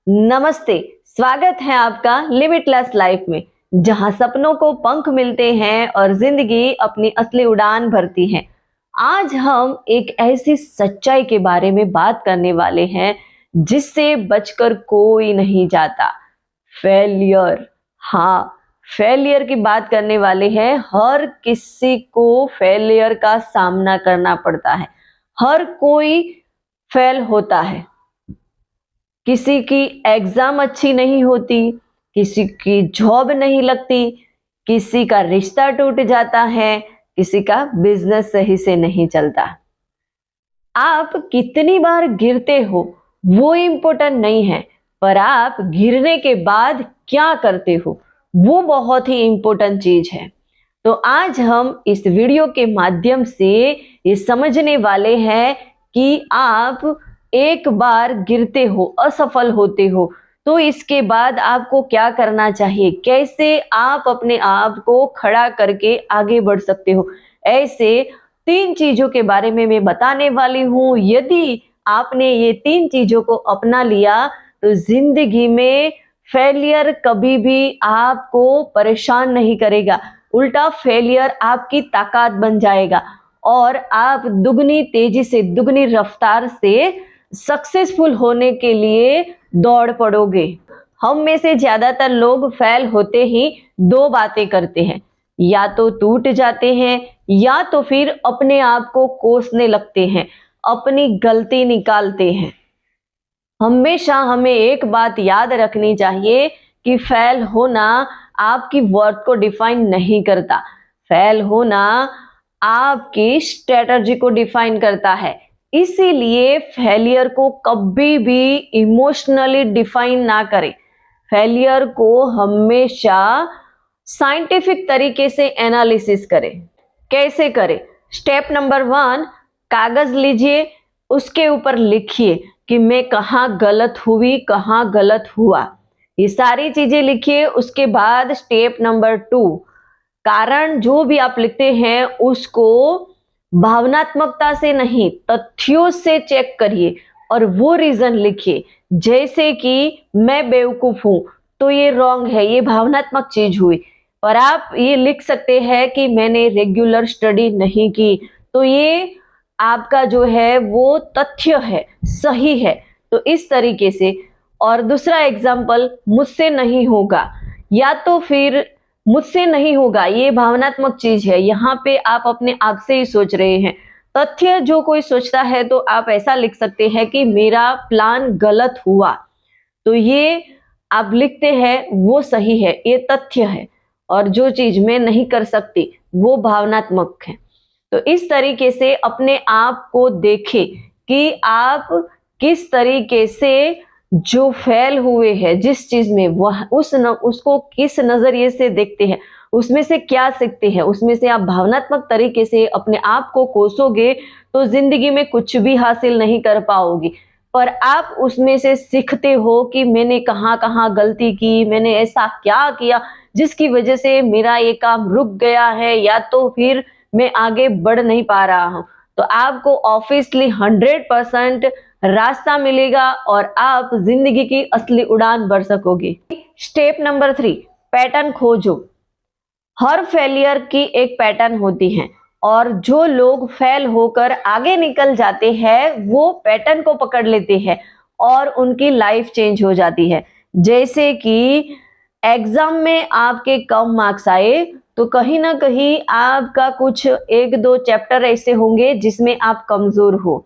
नमस्ते। स्वागत है आपका लिमिटलेस लाइफ में, जहां सपनों को पंख मिलते हैं और जिंदगी अपनी असली उड़ान भरती है। आज हम एक ऐसी सच्चाई के बारे में बात करने वाले हैं जिससे बचकर कोई नहीं जाता। फेलियर। हाँ, फेलियर की बात करने वाले हैं। हर किसी को फेलियर का सामना करना पड़ता है। हर कोई फेल होता है। किसी की एग्जाम अच्छी नहीं होती, किसी की जॉब नहीं लगती, किसी का रिश्ता टूट जाता है, किसी का बिजनेस सही से नहीं चलता। आप कितनी बार गिरते हो वो इम्पोर्टेंट नहीं है, पर आप गिरने के बाद क्या करते हो वो बहुत ही इम्पोर्टेंट चीज है। तो आज हम इस वीडियो के माध्यम से ये समझने वाले हैं कि आप एक बार गिरते हो, असफल होते हो, तो इसके बाद आपको क्या करना चाहिए, कैसे आप अपने आप को खड़ा करके आगे बढ़ सकते हो। ऐसे 3 चीजों के बारे में मैं बताने वाली हूँ। यदि आपने ये 3 चीजों को अपना लिया तो जिंदगी में फेलियर कभी भी आपको परेशान नहीं करेगा, उल्टा फेलियर आपकी ताकत बन जाएगा और आप दुगनी तेजी से, दुगनी रफ्तार से सक्सेसफुल होने के लिए दौड़ पड़ोगे। हम में से ज्यादातर लोग फेल होते ही 2 बातें करते हैं, या तो टूट जाते हैं या तो फिर अपने आप को कोसने लगते हैं, अपनी गलती निकालते हैं। हमेशा हमें एक बात याद रखनी चाहिए कि फेल होना आपकी वर्थ को डिफाइन नहीं करता। फेल होना आपकी स्ट्रेटजी को डिफाइन करता है। इसीलिए फेलियर को कभी भी इमोशनली डिफाइन ना करें। फेलियर को हमेशा साइंटिफिक तरीके से एनालिसिस करें। कैसे करें? स्टेप नंबर 1, कागज लीजिए, उसके ऊपर लिखिए कि मैं कहाँ गलत हुई, कहाँ गलत हुआ। ये सारी चीजें लिखिए। उसके बाद स्टेप नंबर 2, कारण जो भी आप लिखते हैं उसको भावनात्मकता से नहीं, तथ्यों से चेक करिए और वो रीजन लिखिए। जैसे कि मैं बेवकूफ हूं तो ये रॉन्ग है, ये भावनात्मक चीज हुई। और आप ये लिख सकते हैं कि मैंने रेगुलर स्टडी नहीं की, तो ये आपका जो है वो तथ्य है, सही है। तो इस तरीके से। और दूसरा एग्जाम्पल, मुझसे नहीं होगा, या तो फिर मुझसे नहीं होगा, ये भावनात्मक चीज है, यहाँ पे आप अपने आप से ही सोच रहे हैं। तथ्य जो कोई सोचता है तो आप ऐसा लिख सकते हैं कि मेरा प्लान गलत हुआ, तो ये आप लिखते हैं वो सही है, ये तथ्य है। और जो चीज मैं नहीं कर सकती वो भावनात्मक है। तो इस तरीके से अपने आप को देखें कि आप किस तरीके से जो फेल हुए हैं जिस चीज में, वह उसको किस नजरिए से देखते हैं, उसमें से क्या सीखते हैं। उसमें से आप भावनात्मक तरीके से अपने आप को कोसोगे तो जिंदगी में कुछ भी हासिल नहीं कर पाओगे। पर आप उसमें से सीखते हो कि मैंने कहाँ कहाँ गलती की, मैंने ऐसा क्या किया जिसकी वजह से मेरा ये काम रुक गया है, या तो फिर मैं आगे बढ़ नहीं पा रहा हूं। तो आपको ऑब्वियसली 100% रास्ता मिलेगा और आप जिंदगी की असली उड़ान भर सकोगे। स्टेप नंबर 3, पैटर्न खोजो। हर फेलियर की एक पैटर्न होती है और जो लोग फेल होकर आगे निकल जाते हैं वो पैटर्न को पकड़ लेते हैं और उनकी लाइफ चेंज हो जाती है। जैसे कि एग्जाम में आपके कम मार्क्स आए तो कहीं ना कहीं आपका कुछ 1-2 चैप्टर ऐसे होंगे जिसमें आप कमजोर हो।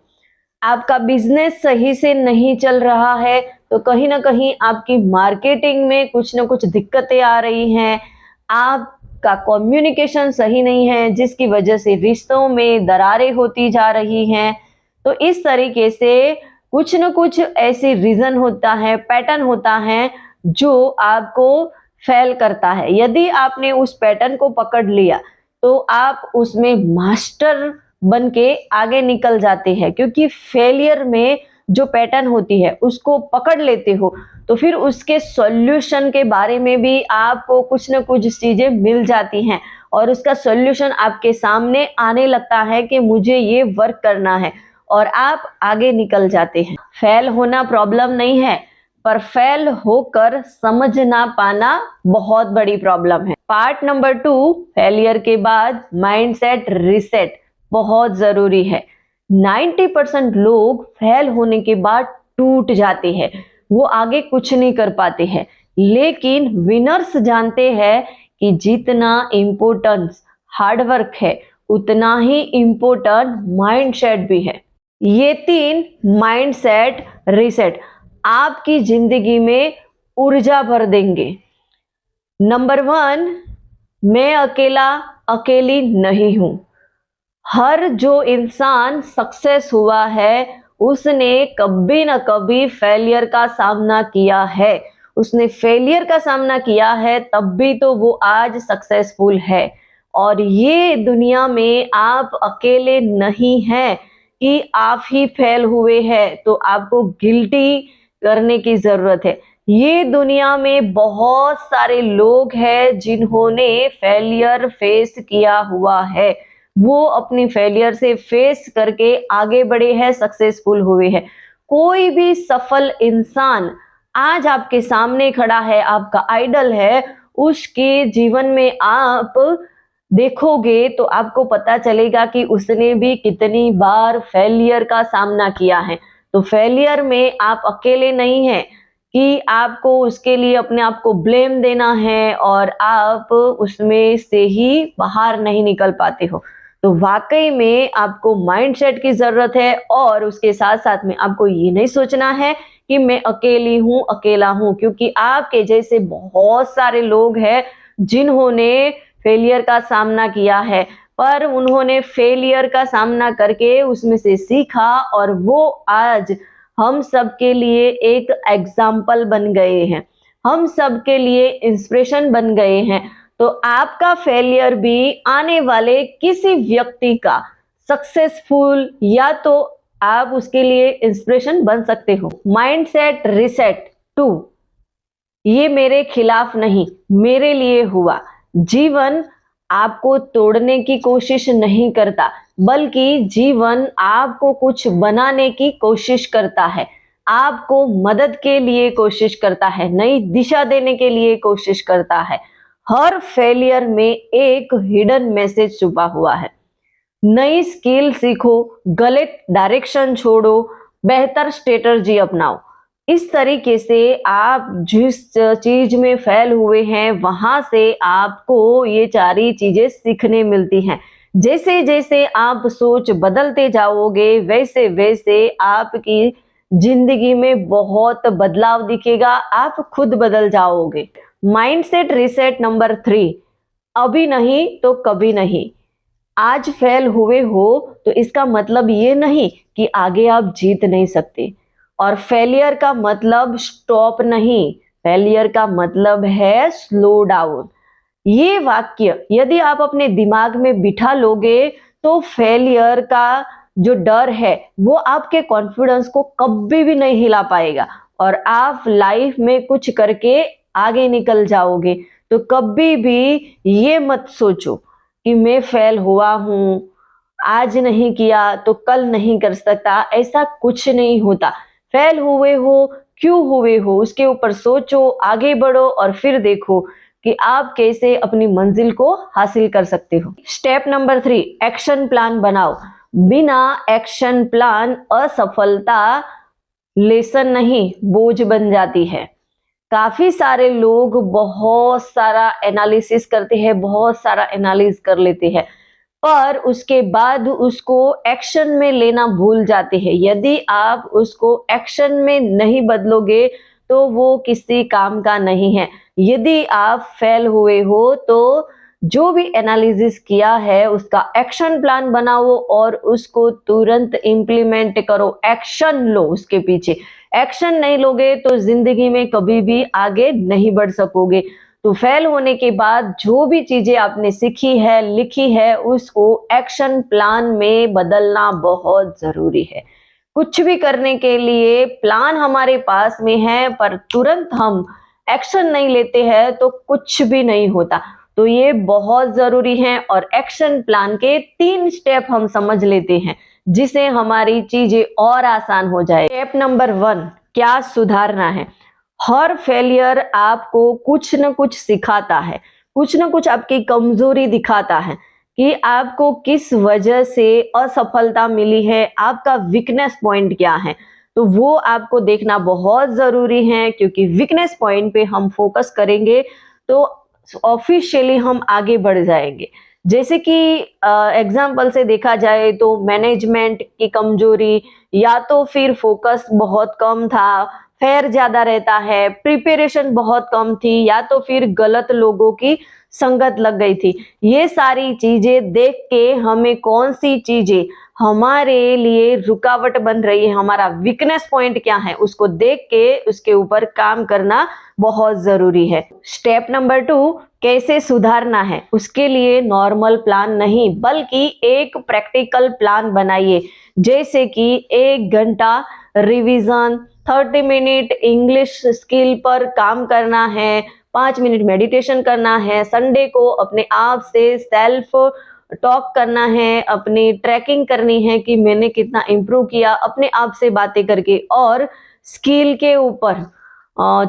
आपका बिजनेस सही से नहीं चल रहा है तो कहीं ना कहीं आपकी मार्केटिंग में कुछ ना कुछ दिक्कतें आ रही हैं। आपका कम्युनिकेशन सही नहीं है जिसकी वजह से रिश्तों में दरारें होती जा रही हैं। तो इस तरीके से कुछ न कुछ ऐसी रीजन होता है, पैटर्न होता है जो आपको फेल करता है। यदि आपने उस पैटर्न को पकड़ लिया तो आप उसमें मास्टर बन के आगे निकल जाते हैं, क्योंकि फेलियर में जो पैटर्न होती है उसको पकड़ लेते हो तो फिर उसके सॉल्यूशन के बारे में भी आपको कुछ न कुछ चीजें मिल जाती हैं और उसका सॉल्यूशन आपके सामने आने लगता है कि मुझे ये वर्क करना है और आप आगे निकल जाते हैं। फेल होना प्रॉब्लम नहीं है, पर फेल होकर समझ ना पाना बहुत बड़ी प्रॉब्लम है। पार्ट नंबर 2, फेलियर के बाद माइंडसेट रीसेट बहुत जरूरी है। 90% लोग फेल होने के बाद टूट जाते हैं, वो आगे कुछ नहीं कर पाते हैं। लेकिन विनर्स जानते हैं कि जितना इम्पोर्टेंस हार्डवर्क है उतना ही इम्पोर्टेंट माइंडसेट भी है। ये 3 माइंडसेट रीसेट आपकी जिंदगी में ऊर्जा भर देंगे। नंबर 1, मैं अकेला अकेली नहीं हूं। हर जो इंसान सक्सेस हुआ है उसने कभी ना कभी फेलियर का सामना किया है। उसने फेलियर का सामना किया है तब भी तो वो आज सक्सेसफुल है। और ये दुनिया में आप अकेले नहीं हैं कि आप ही फेल हुए हैं तो आपको गिल्टी करने की जरूरत है। ये दुनिया में बहुत सारे लोग हैं जिन्होंने फेलियर फेस किया हुआ है। वो अपनी फेलियर से फेस करके आगे बढ़े हैं, सक्सेसफुल हुए हैं। कोई भी सफल इंसान आज आपके सामने खड़ा है, आपका आइडल है, उसके जीवन में आप देखोगे तो आपको पता चलेगा कि उसने भी कितनी बार फेलियर का सामना किया है। तो फेलियर में आप अकेले नहीं हैं कि आपको उसके लिए अपने आप को ब्लेम देना है और आप उसमें से ही बाहर नहीं निकल पाते हो। तो वाकई में आपको माइंडसेट की जरूरत है और उसके साथ साथ में आपको ये नहीं सोचना है कि मैं अकेली हूं, अकेला हूं, क्योंकि आपके जैसे बहुत सारे लोग हैं जिन्होंने फेलियर का सामना किया है, पर उन्होंने फेलियर का सामना करके उसमें से सीखा और वो आज हम सब के लिए एक एग्जाम्पल बन गए हैं, हम सब के लिए इंस्पिरेशन बन गए हैं। तो आपका फेलियर भी आने वाले किसी व्यक्ति का सक्सेसफुल या तो आप उसके लिए इंस्पिरेशन बन सकते हो। माइंडसेट रीसेट 2, ये मेरे खिलाफ नहीं, मेरे लिए हुआ। जीवन आपको तोड़ने की कोशिश नहीं करता, बल्कि जीवन आपको कुछ बनाने की कोशिश करता है, आपको मदद के लिए कोशिश करता है, नई दिशा देने के लिए कोशिश करता है। हर फेलियर में एक हिडन मैसेज छुपा हुआ है। नई स्किल सीखो, गलत डायरेक्शन छोड़ो, बेहतर स्ट्रेटजी अपनाओ। इस तरीके से आप जिस चीज में फेल हुए हैं वहां से आपको ये सारी चीजें सीखने मिलती हैं। जैसे जैसे आप सोच बदलते जाओगे वैसे वैसे आपकी जिंदगी में बहुत बदलाव दिखेगा, आप खुद बदल जाओगे। माइंडसेट रीसेट नंबर 3, अभी नहीं तो कभी नहीं। आज फेल हुए हो तो इसका मतलब ये नहीं कि आगे आप जीत नहीं सकते। और फेलियर का मतलब स्टॉप नहीं, फेलियर का मतलब है स्लो डाउन। ये वाक्य यदि आप अपने दिमाग में बिठा लोगे तो फेलियर का जो डर है वो आपके कॉन्फिडेंस को कभी भी नहीं हिला पाएगा और आप लाइफ में कुछ करके आगे निकल जाओगे। तो कभी भी ये मत सोचो कि मैं फेल हुआ हूं, आज नहीं किया तो कल नहीं कर सकता, ऐसा कुछ नहीं होता। फेल हुए हो, क्यों हुए हो, उसके ऊपर सोचो, आगे बढ़ो और फिर देखो कि आप कैसे अपनी मंजिल को हासिल कर सकते हो। स्टेप नंबर 3, एक्शन प्लान बनाओ। बिना एक्शन प्लान असफलता लेसन नहीं, बोझ बन जाती है। काफी सारे लोग बहुत सारा एनालिसिस करते हैं, बहुत सारा एनालिस कर लेते हैं, पर उसके बाद उसको एक्शन में लेना भूल जाते हैं। यदि आप उसको एक्शन में नहीं बदलोगे तो वो किसी काम का नहीं है। यदि आप फेल हुए हो तो जो भी एनालिसिस किया है उसका एक्शन प्लान बनाओ और उसको तुरंत इम्प्लीमेंट करो, एक्शन लो। उसके पीछे एक्शन नहीं लोगे तो जिंदगी में कभी भी आगे नहीं बढ़ सकोगे। तो फेल होने के बाद जो भी चीजें आपने सीखी है, लिखी है, उसको एक्शन प्लान में बदलना बहुत जरूरी है। कुछ भी करने के लिए प्लान हमारे पास में है पर तुरंत हम एक्शन नहीं लेते हैं तो कुछ भी नहीं होता। तो ये बहुत जरूरी है और एक्शन प्लान के 3 स्टेप हम समझ लेते हैं जिसे हमारी चीजें और आसान हो जाए। स्टेप नंबर 1, क्या सुधारना है। हर फेलियर आपको कुछ न कुछ सिखाता है, कुछ न कुछ आपकी कमजोरी दिखाता है कि आपको किस वजह से असफलता मिली है, आपका वीकनेस पॉइंट क्या है। तो वो आपको देखना बहुत जरूरी है, क्योंकि वीकनेस पॉइंट पे हम फोकस करेंगे तो ऑफिशियली हम आगे बढ़ जाएंगे। जैसे कि एग्जाम्पल से देखा जाए तो मैनेजमेंट की कमजोरी, या तो फिर फोकस बहुत कम था, फेयर ज्यादा रहता है, प्रिपरेशन बहुत कम थी, या तो फिर गलत लोगों की संगत लग गई थी। ये सारी चीजें देख के हमें कौन सी चीजें हमारे लिए रुकावट बन रही है, हमारा वीकनेस पॉइंट क्या है, उसको देख के उसके ऊपर काम करना बहुत जरूरी है। स्टेप नंबर 2, कैसे सुधारना है, उसके लिए नॉर्मल प्लान नहीं बल्कि एक प्रैक्टिकल प्लान बनाइए। जैसे कि 1 घंटा रिवीजन, 30 मिनट इंग्लिश स्किल पर काम करना है, 5 मिनट मेडिटेशन करना है, संडे को अपने आप से सेल्फ टॉक करना है, अपनी ट्रैकिंग करनी है कि मैंने कितना इम्प्रूव किया अपने आप से बातें करके, और स्किल के ऊपर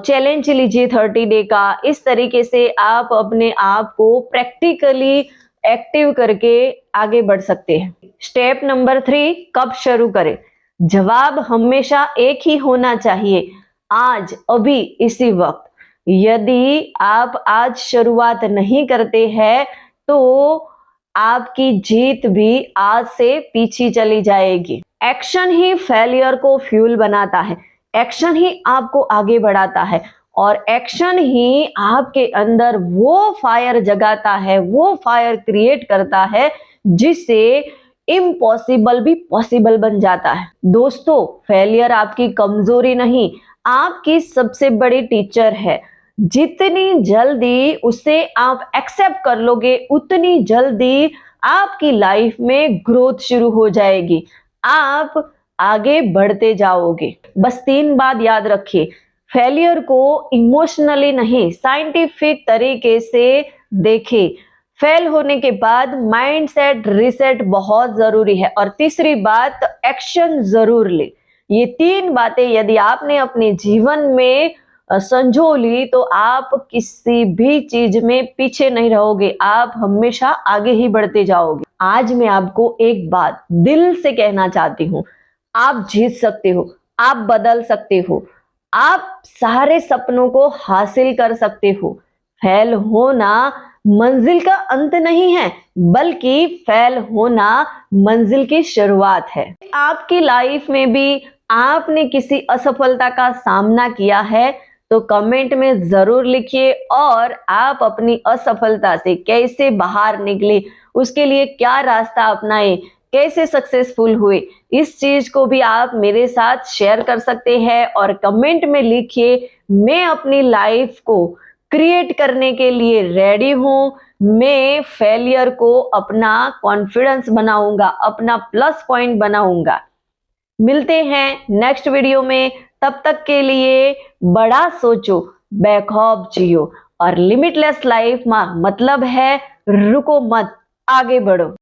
चैलेंज लीजिए 30 डे का। इस तरीके से आप अपने आप को प्रैक्टिकली एक्टिव करके आगे बढ़ सकते हैं। स्टेप नंबर 3, कब शुरू करें? जवाब हमेशा एक ही होना चाहिए, आज, अभी, इसी वक्त। यदि आप आज शुरुआत नहीं करते हैं तो आपकी जीत भी आज से पीछे चली जाएगी। एक्शन ही फेलियर को फ्यूल बनाता है, एक्शन ही आपको आगे बढ़ाता है, और एक्शन ही आपके अंदर वो फायर जगाता है, वो फायर क्रिएट करता है जिससे इम्पॉसिबल भी पॉसिबल बन जाता है। दोस्तों, फेलियर आपकी कमजोरी नहीं, आपकी सबसे बड़ी टीचर है। जितनी जल्दी उसे आप एक्सेप्ट कर लोगे, उतनी जल्दी आपकी लाइफ में ग्रोथ शुरू हो जाएगी, आप आगे बढ़ते जाओगे। बस 3 बात याद रखिए, फेलियर को इमोशनली नहीं, साइंटिफिक तरीके से देखें। फेल होने के बाद माइंडसेट रीसेट बहुत जरूरी है, और तीसरी बात, एक्शन जरूर ले। ये 3 बातें यदि आपने अपने जीवन में संजो ली तो आप किसी भी चीज में पीछे नहीं रहोगे, आप हमेशा आगे ही बढ़ते जाओगे। आज मैं आपको एक बात दिल से कहना चाहती हूँ, आप जीत सकते हो, आप बदल सकते हो, आप सारे सपनों को हासिल कर सकते हो। फेल होना मंजिल का अंत नहीं है, बल्कि फेल होना मंजिल की शुरुआत है। आपकी लाइफ में भी आपने किसी असफलता का सामना किया है तो कमेंट में जरूर लिखिए, और आप अपनी असफलता से कैसे बाहर निकले, उसके लिए क्या रास्ता अपनाए, कैसे सक्सेसफुल हुए, इस चीज को भी आप मेरे साथ शेयर कर सकते हैं। और कमेंट में लिखिए, मैं अपनी लाइफ को क्रिएट करने के लिए रेडी हूं, मैं फेलियर को अपना कॉन्फिडेंस बनाऊंगा, अपना प्लस पॉइंट बनाऊंगा। मिलते हैं नेक्स्ट वीडियो में, तब तक के लिए बड़ा सोचो, बेखौफ जियो, और लिमिटलेस लाइफ में मतलब है रुको मत, आगे बढ़ो।